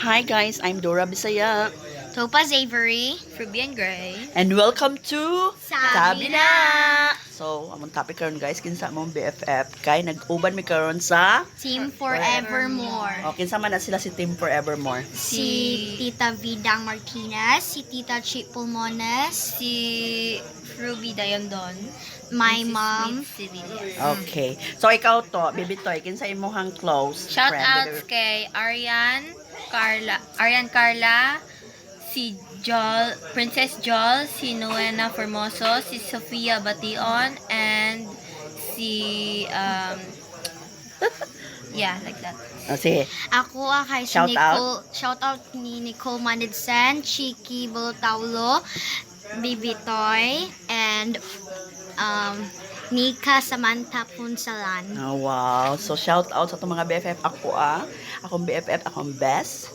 Hi guys, I'm Dora Bisaya. Topaz Avery. Ruby Gray. And welcome to Sabi na! So, among topic karon guys, kinsa mong BFF kay nag-uban mi karon sa Team Fourevermore. kinsa man na sila si Team Fourevermore. Si Tita Vidang Martinez, si Tita Chip Pulmones, Si Ruby Dayondon. my Si mom, Smith Civilians. Okay. So ikaw to, Baby Toy, kinsa imong close Shout friend? outs kay Arian Carla, si Jol, Princess Jol, si Noena Formoso, si Sofia Bation, and si yeah, like that. Sige. ako kay si Shout Nicole, shout out ni Nicole Manidsen, Chiki Boltaulo, Bibi Toy, and Nika Samantha Punsalan. Oh, wow. So shout out sa itong mga BFF. Akong BFF, akong best